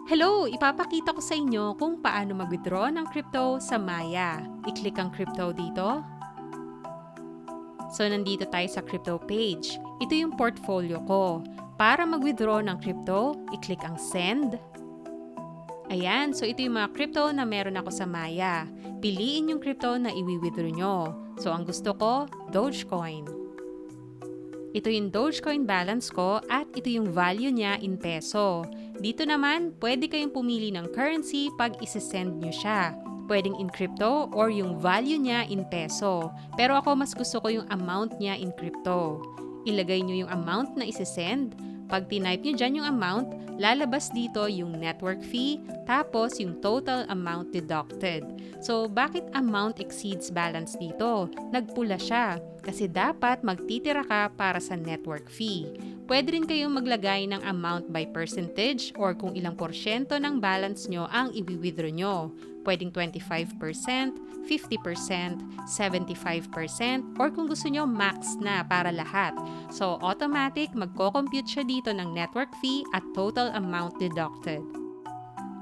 Hello! Ipapakita ko sa inyo kung paano mag-withdraw ng crypto sa Maya. I-click ang crypto dito. So, nandito tayo sa crypto page. Ito yung portfolio ko. Para mag-withdraw ng crypto, i-click ang send. Ayan, so ito yung mga crypto na meron ako sa Maya. Piliin yung crypto na i-withdraw nyo. So, ang gusto ko, Dogecoin. Ito yung Dogecoin balance ko at ito yung value niya in peso. Dito naman, pwede kayong pumili ng currency pag isi-send nyo siya. Pwedeng in crypto or yung value niya in peso. Pero ako mas gusto ko yung amount niya in crypto. Ilagay nyo yung amount na isi-send. Pag tinype nyo dyan yung amount, lalabas dito yung network fee, tapos yung total amount deducted. So, bakit amount exceeds balance dito? Nagpula siya, kasi dapat magtitira ka para sa network fee. Pwede rin kayong maglagay ng amount by percentage or kung ilang porsyento ng balance nyo ang i-withdraw nyo. Pwedeng 25%, 50%, 75%, or kung gusto nyo max na para lahat. So, automatic magko-compute siya dito ng network fee at total amount deducted.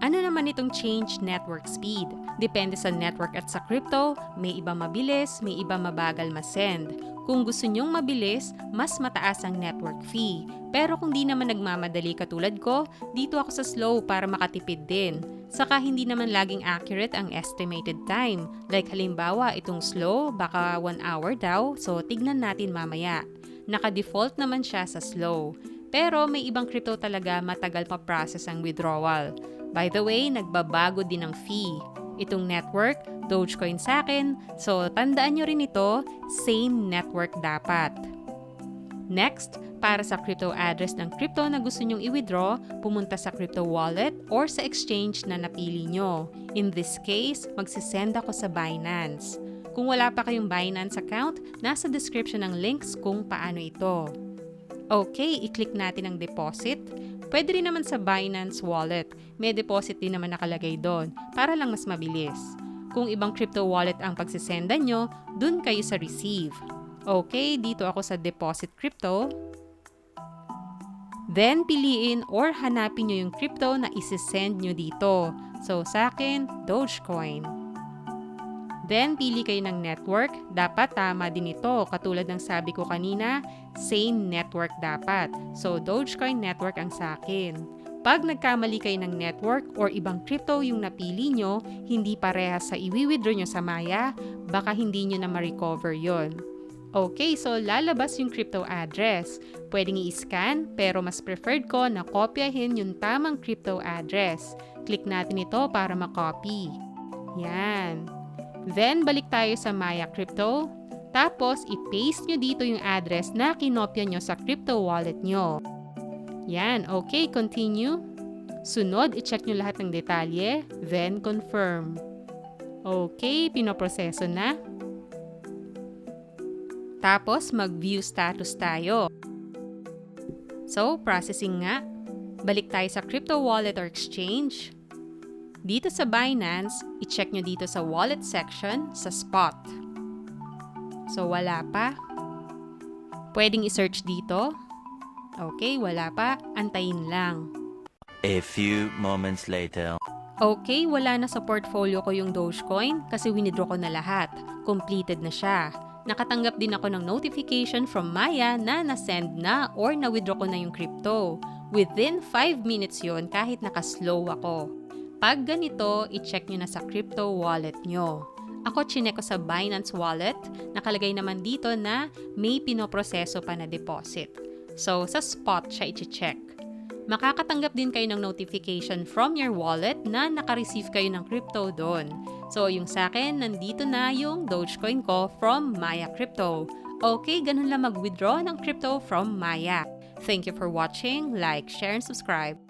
Ano naman itong change network speed? Depende sa network at sa crypto, may iba mabilis, may iba mabagal masend. Kung gusto nyong mabilis, mas mataas ang network fee. Pero kung di naman nagmamadali katulad ko, dito ako sa slow para makatipid din. Saka hindi naman laging accurate ang estimated time. Like halimbawa, itong slow, baka 1 hour daw, so tignan natin mamaya. Naka-default naman siya sa slow. Pero may ibang crypto talaga matagal pa process ang withdrawal. By the way, nagbabago din ang fee. Itong network, Dogecoin sa akin, so tandaan nyo rin ito, same network dapat. Next, para sa crypto address ng crypto na gusto nyong i-withdraw, pumunta sa crypto wallet or sa exchange na napili nyo. In this case, magsisend ako sa Binance. Kung wala pa kayong Binance account, nasa description ng links kung paano ito. Okay, i-click natin ang deposit. Pwede rin naman sa Binance Wallet. May deposit din naman nakalagay doon para lang mas mabilis. Kung ibang crypto wallet ang pagsisendan nyo, dun kayo sa receive. Okay, dito ako sa deposit crypto. Then, piliin or hanapin nyo yung crypto na isisend nyo dito. So, sa akin, Dogecoin. Then, pili kayo ng network. Dapat tama din ito. Katulad ng sabi ko kanina, same network dapat. So, Dogecoin network ang sa akin. Pag nagkamali kayo ng network or ibang crypto yung napili nyo, hindi parehas sa i-withdraw nyo sa Maya, baka hindi nyo na ma-recover yon. Okay, so lalabas yung crypto address. Pwedeng i-scan, pero mas preferred ko na kopyahin yung tamang crypto address. Click natin ito para ma-copy. Yan. Then, balik tayo sa Maya Crypto. Tapos, i-paste nyo dito yung address na kinopya nyo sa crypto wallet nyo. Yan, okay, continue. Sunod, i-check nyo lahat ng detalye, then confirm. Okay, pinoproseso na. Tapos, mag-view status tayo. So, processing nga. Balik tayo sa crypto wallet or exchange. Dito sa Binance, i-check nyo dito sa wallet section sa spot. So, wala pa. Pwedeng i-search dito. Okay, wala pa. Antayin lang. A few moments later. Okay, wala na sa portfolio ko yung Dogecoin kasi winidraw ko na lahat. Completed na siya. Nakatanggap din ako ng notification from Maya na na-send na or na-withdraw ko na yung crypto. Within 5 minutes yon kahit nakaslow ako. Pag ganito, i-check nyo na sa crypto wallet nyo. Ako chinek ko sa Binance Wallet, nakalagay naman dito na may pinoproseso pa na deposit. So, sa spot siya i-check. Makakatanggap din kayo ng notification from your wallet na naka-receive kayo ng crypto doon. So, yung sa akin, nandito na yung Dogecoin ko from Maya Crypto. Okay, ganun lang mag-withdraw ng crypto from Maya. Thank you for watching. Like, share, and subscribe.